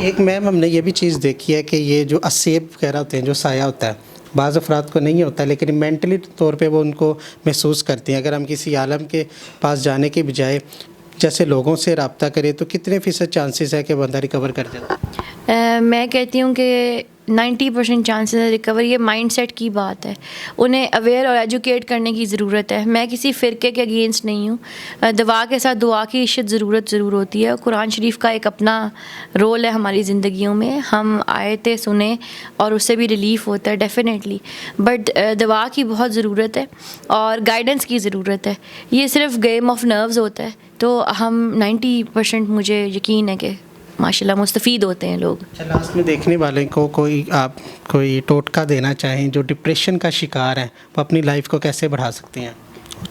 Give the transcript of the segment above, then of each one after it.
ایک میم ہم نے یہ بھی چیز دیکھی ہے کہ یہ جو اسیب وغیرہ ہوتے ہیں، جو سایہ ہوتا ہے، بعض افراد کو نہیں ہوتا لیکن مینٹلی طور پہ وہ ان کو محسوس کرتے ہیں. اگر ہم کسی عالم کے پاس جانے کے بجائے جیسے لوگوں سے رابطہ کریں تو کتنے فیصد چانسز ہے کہ بندہ ریکور کر جائے؟ میں کہتی ہوں کہ 90% چانسز ہے ریکور. یہ مائنڈ سیٹ کی بات ہے. انہیں اویئر اور ایجوکیٹ کرنے کی ضرورت ہے. میں کسی فرقے کے اگینسٹ نہیں ہوں. دوا کے ساتھ دعا کی ضرور ہوتی ہے. قرآن شریف کا ایک اپنا رول ہے ہماری زندگیوں میں. ہم آیتیں سنیں اور اس سے بھی ریلیف ہوتا ہے ڈیفینیٹلی، بٹ دوا کی بہت ضرورت ہے اور گائیڈنس کی ضرورت ہے. یہ صرف گیم آف نروز ہوتا ہے. تو ہم 90% مجھے یقین ہے کہ ماشاء اللہ مستفید ہوتے ہیں لوگ. لاسٹ میں دیکھنے والے کو آپ کوئی ٹوٹکا دینا چاہیں جو ڈپریشن کا شکار ہیں، وہ اپنی لائف کو کیسے بڑھا سکتے ہیں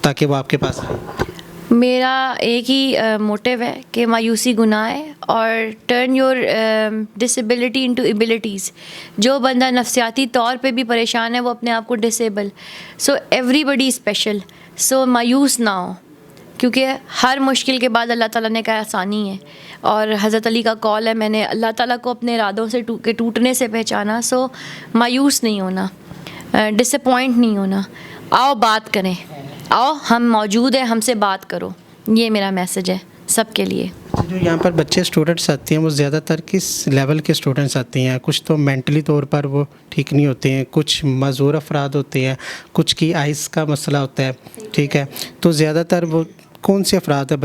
تاکہ وہ آپ کے پاس آئیں؟ میرا ایک ہی موٹیو ہے کہ مایوسی گناہ ہے اور turn your disability into abilities. جو بندہ نفسیاتی طور پہ بھی پریشان ہے وہ اپنے آپ کو ڈسیبل. سو ایوری بڈی اسپیشل. سو مایوس نہ ہو، کیونکہ ہر مشکل کے بعد اللہ تعالیٰ نے کہا آسانی ہے. اور حضرت علی کا قول ہے، میں نے اللہ تعالیٰ کو اپنے ارادوں سے ٹوٹنے سے پہچانا. سو مایوس نہیں ہونا، ڈس اپوائنٹ نہیں ہونا. آؤ بات کریں، آؤ ہم موجود ہیں، ہم سے بات کرو. یہ میرا میسج ہے سب کے لیے. جو یہاں پر بچے اسٹوڈنٹس آتے ہیں وہ زیادہ تر کس لیول کے اسٹوڈنٹس آتے ہیں؟ کچھ تو مینٹلی طور پر وہ ٹھیک نہیں ہوتے ہیں، کچھ معذور افراد ہوتے ہیں، کچھ کی آئز کا مسئلہ ہوتا ہے، ٹھیک ہے. تو زیادہ تر وہ کون سے افراد ہیں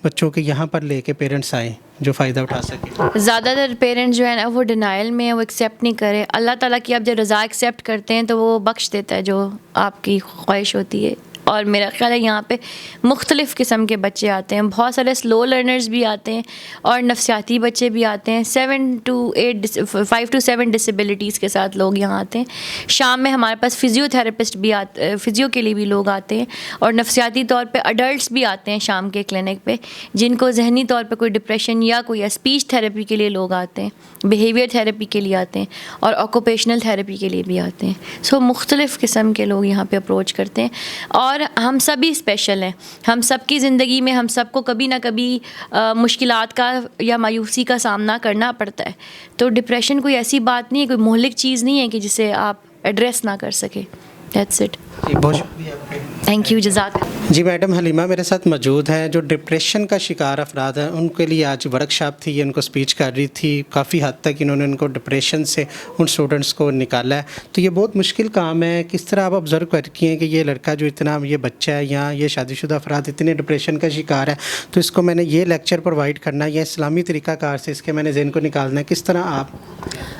بچوں کے یہاں پر لے کے پیرنٹس آئیں جو فائدہ اٹھا سکیں؟ زیادہ تر پیرنٹس جو ہیں نا وہ ڈینائل میں ہیں، وہ ایکسیپٹ نہیں کرے. اللہ تعالیٰ کی آپ جب رضا ایکسیپٹ کرتے ہیں تو وہ بخش دیتا ہے جو آپ کی خواہش ہوتی ہے. اور میرا خیال ہے یہاں پہ مختلف قسم کے بچے آتے ہیں. بہت سارے سلو لرنرز بھی آتے ہیں اور نفسیاتی بچے بھی آتے ہیں. 5 to 7 ڈسیبلٹیز کے ساتھ لوگ یہاں آتے ہیں. شام میں ہمارے پاس فزیو تھراپسٹ بھی فزیو کے لیے بھی لوگ آتے ہیں اور نفسیاتی طور پہ اڈلٹس بھی آتے ہیں شام کے کلینک پہ، جن کو ذہنی طور پہ کوئی ڈپریشن یا کوئی اسپیچ تھراپی کے لیے لوگ آتے ہیں، بیہیویئر تھراپی کے لیے آتے ہیں اور آکوپیشنل تھراپی کے لیے بھی آتے ہیں. سو مختلف قسم کے لوگ یہاں پہ اپروچ کرتے ہیں. اور ہم سبھی اسپیشل ہیں. ہم سب کی زندگی میں ہم سب کو کبھی نہ کبھی مشکلات کا یا مایوسی کا سامنا کرنا پڑتا ہے. تو ڈپریشن کوئی ایسی بات نہیں ہے، کوئی مہلک چیز نہیں ہے کہ جسے آپ ایڈریس نہ کر سکیں. That's it. بہت شکریہ آپ کا. Thank you. جزاک. جی میڈم حلیمہ میرے ساتھ موجود ہیں جو ڈپریشن کا شکار افراد ہیں. ان کے لیے آج ورک شاپ تھی، یہ ان کو اسپیچ کر رہی تھی. کافی حد تک انہوں نے ان کو ڈپریشن سے ان اسٹوڈنٹس کو نکالا ہے. تو یہ بہت مشکل کام ہے. کس طرح آپ آبزرو کرتی ہیں کہ یہ لڑکا جو اتنا، یہ بچہ ہے یا یہ شادی شدہ افراد اتنے ڈپریشن کا شکار ہے، تو اس کو میں نے یہ لیکچر پرووائڈ کرنا ہے یا اسلامی طریقہ کار سے اس کے میں نے ذہن کو نکالنا ہے، کس طرح آپ؟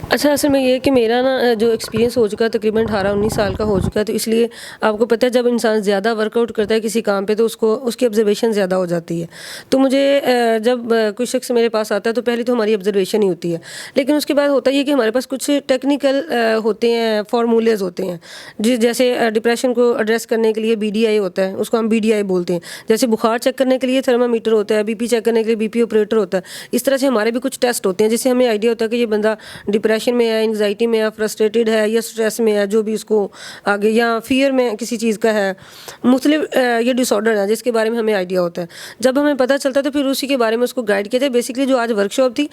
اچھا، اصل میں یہ کہ میرا نا جو ایکسپیرینس ہو چکا ہے تقریباً 18-19 سال کا ہو چکا ہے. تو اس لیے آپ کو پتہ ہے جب انسان زیادہ ورک آؤٹ کرتا ہے کسی کام پہ تو اس کی آبزرویشن زیادہ ہو جاتی ہے. تو مجھے جب کوئی شخص میرے پاس آتا ہے تو پہلے تو ہماری آبزرویشن ہی ہوتی ہے، لیکن اس کے بعد ہوتا یہ کہ ہمارے پاس کچھ ٹیکنیکل ہوتے ہیں، فارمولیز ہوتے ہیں. جیسے ڈپریشن کو ایڈریس کرنے کے لیے BDI ہوتا ہے، اس کو ہم BDI بولتے ہیں. جیسے بخار چیک کرنے کے لیے تھرمامیٹر ہوتا ہے، BP چیک کرنے کے لیے BP آپریٹر ہوتا ہے. اس طرح سے ہمارے بھی کچھ ٹیسٹ ہوتے ہیں جس سے ہمیں آئیڈیا ہوتا ہے کہ یہ بندہ ڈپریشن میں ہے، انگزائٹی میں ہے، فرسٹریٹڈ ہے یا اسٹریس میں ہے، جو بھی اس کو آگے، یا فیئر میں کسی چیز کا ہے. مختلف یہ ڈس آرڈر ہیں جس کے بارے میں ہمیں آئیڈیا ہوتا ہے. جب ہمیں پتہ چلتا ہے تو پھر اسی کے بارے میں اس کو گائیڈ کیا جائے. بیسکلی جو آج ورک شاپ تھی،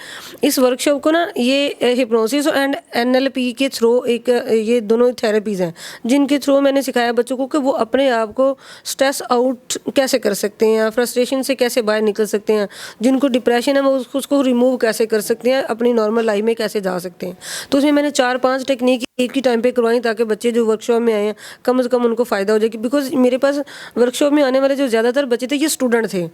اس ورک شاپ کو نا یہ ہپنوسس اینڈ NLP کے تھرو یہ دونوں تھراپیز ہیں جن کے تھرو میں نے سکھایا بچوں کو کہ وہ اپنے آپ کو اسٹریس آؤٹ کیسے کر سکتے ہیں، فرسٹریشن سے کیسے باہر نکل سکتے ہیں، جن کو ڈپریشن ہے وہ اس کو ریموو کیسے کر سکتے ہیں، اپنی نارمل لائف میں کیسے جا سکتے ہیں. تو اس میں نے 4-5 ٹیکنیک ایک ہی ٹائم پہ کروائیں تاکہ بچے جو ورک شاپ میں آئے ہیں کم از کم ان کو فائدہ ہو جائے. بیکاز میرے پاس ورک شاپ میں آنے والے جو زیادہ تر بچے تھے یہ اسٹوڈنٹ تھے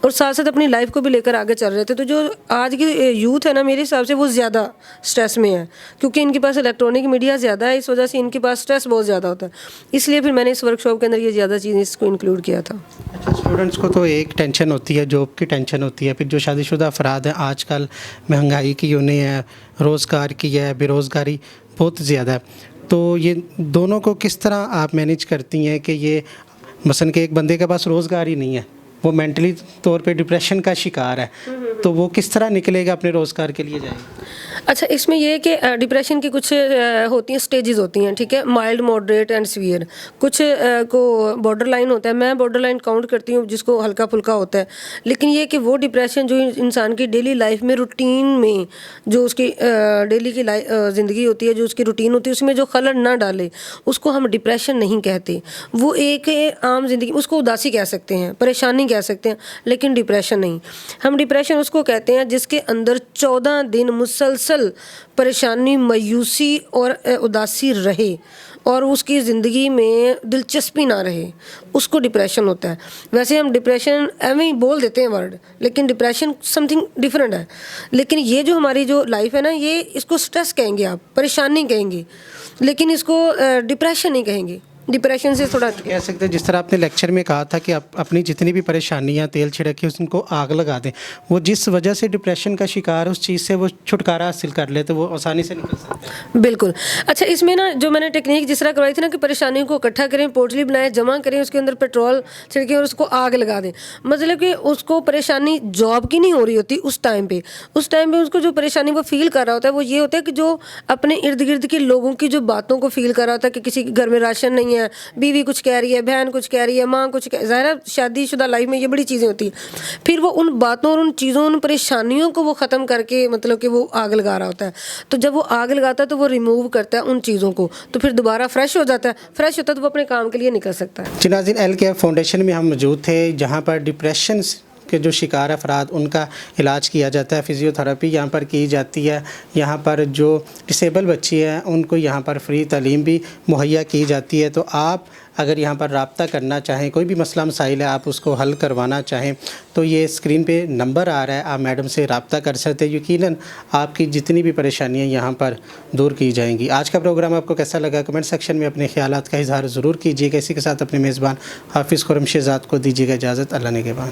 اور ساتھ ساتھ اپنی لائف کو بھی لے کر آگے چل رہے تھے. تو جو آج کی یوتھ ہے نا میرے حساب سے وہ زیادہ اسٹریس میں ہے کیونکہ ان کے پاس الیکٹرانک میڈیا زیادہ ہے، اس وجہ سے ان کے پاس اسٹریس بہت زیادہ ہوتا ہے. اس لیے پھر میں نے اس ورک شاپ کے اندر یہ زیادہ چیزیں اس کو انکلوڈ کیا تھا. اچھا، اسٹوڈنٹس کو تو ایک ٹینشن ہوتی ہے، جاب کی ٹینشن ہوتی ہے. پھر جو شادی شدہ افراد ہیں آج کل مہنگائی کی انہیں ہے، روزگار کی ہے، بے روزگاری بہت زیادہ ہے. تو یہ دونوں کو کس طرح آپ مینیج کرتی ہیں کہ یہ مثلاً کہ ایک بندے کے پاس روزگار ہی نہیں ہے، وہ مینٹلی طور پہ ڈپریشن کا شکار ہے، تو وہ کس طرح نکلے گا اپنے روزگار کے لیے جائے گا؟ اچھا اس میں یہ ہے کہ ڈپریشن کی کچھ ہوتی ہیں سٹیجز ہوتی ہیں, ٹھیک ہے, مائلڈ, ماڈریٹ اینڈ سیویئر. کچھ کو بارڈر لائن ہوتا ہے, میں بارڈر لائن کاؤنٹ کرتی ہوں جس کو ہلکا پھلکا ہوتا ہے. لیکن یہ کہ وہ ڈپریشن جو انسان کی ڈیلی لائف میں روٹین میں جو اس کی ڈیلی کی زندگی ہوتی ہے, جو اس کی روٹین ہوتی ہے, اس میں جو خلل نہ ڈالے, اس کو ہم ڈپریشن نہیں کہتے. وہ ایک عام زندگی, اس کو اداسی کہہ سکتے ہیں, پریشانی کہہ سکتے ہیں, لیکن ڈپریشن نہیں. ہم ڈپریشن اس کو کہتے ہیں جس کے اندر 14 دن مسلسل پریشانی, مایوسی اور اداسی رہے اور اس کی زندگی میں دلچسپی نہ رہے, اس کو ڈپریشن ہوتا ہے. ویسے ہم ڈپریشن ایویں ہی بول دیتے ہیں ورڈ, لیکن ڈپریشن سم تھنگ ڈفرینٹ ہے. لیکن یہ جو ہماری جو لائف ہے نا, یہ اس کو سٹریس کہیں گے آپ, پریشانی کہیں گے, لیکن اس کو ڈپریشن نہیں کہیں گے. ڈپریشن سے تھوڑا کہہ سکتے ہیں جس طرح آپ نے لیکچر میں کہا تھا کہ آپ اپنی جتنی بھی پریشانیاں تیل چھڑک کے ان کو آگ لگا دیں, وہ جس وجہ سے ڈپریشن کا شکار اس چیز سے وہ چھٹکارا حاصل کر لے تو وہ آسانی سے نکل سکتے ہیں. بالکل. اچھا اس میں نا جو میں نے ٹیکنیک جس طرح کروائی تھی نا کہ پریشانیوں کو اکٹھا کریں, پوٹلی بنائیں, جمع کریں, اس کے اندر پیٹرول چھڑکیں اور اس کو آگ لگا دیں. مطلب کہ اس کو پریشانی جاب کی نہیں ہو رہی ہوتی اس ٹائم پہ اس کو جو پریشانی وہ فیل کر رہا ہوتا ہے وہ یہ ہوتا ہے کہ جو اپنے ارد گرد کے لوگوں کی جو باتوں کو فیل کر رہا ہوتا ہے کہ کسی کے گھر میں راشن نہیں ہے, بیوی کچھ کہہ رہی ہے, بہن کچھ کہہ رہی ہے, ماں کچھ ظاہر ہے شادی شدہ لائف میں یہ بڑی چیزیں ہوتی ہیں. پھر وہ ان باتوں اور ان چیزوں, ان پریشانیوں کو وہ ختم کر کے مطلب کہ وہ آگ لگا رہا ہوتا ہے. تو جب وہ آگ لگاتا ہے تو وہ ریموو کرتا ہے ان چیزوں کو, تو پھر دوبارہ فریش ہو جاتا ہے. فریش ہوتا ہے تو وہ اپنے کام کے لیے نکل سکتا ہے. جی ناظرین, LKF فاؤنڈیشن میں ہم موجود تھے جہاں پر ڈپریشن کے جو شکار افراد ان کا علاج کیا جاتا ہے, فزیو تھراپی یہاں پر کی جاتی ہے. یہاں پر جو ڈسیبل بچی ہیں ان کو یہاں پر فری تعلیم بھی مہیا کی جاتی ہے. تو آپ اگر یہاں پر رابطہ کرنا چاہیں, کوئی بھی مسئلہ مسائل ہے آپ اس کو حل کروانا چاہیں, تو یہ اسکرین پہ نمبر آ رہا ہے, آپ میڈم سے رابطہ کر سکتے ہیں. یقیناً آپ کی جتنی بھی پریشانیاں یہاں پر دور کی جائیں گی. آج کا پروگرام آپ کو کیسا لگا کمنٹ سیکشن میں اپنے خیالات کا اظہار ضرور کیجیے گا. اسی کے ساتھ اپنے میزبان حافظ خرم شہزاد کو دیجیے گا اجازت. اللہ نگہبان.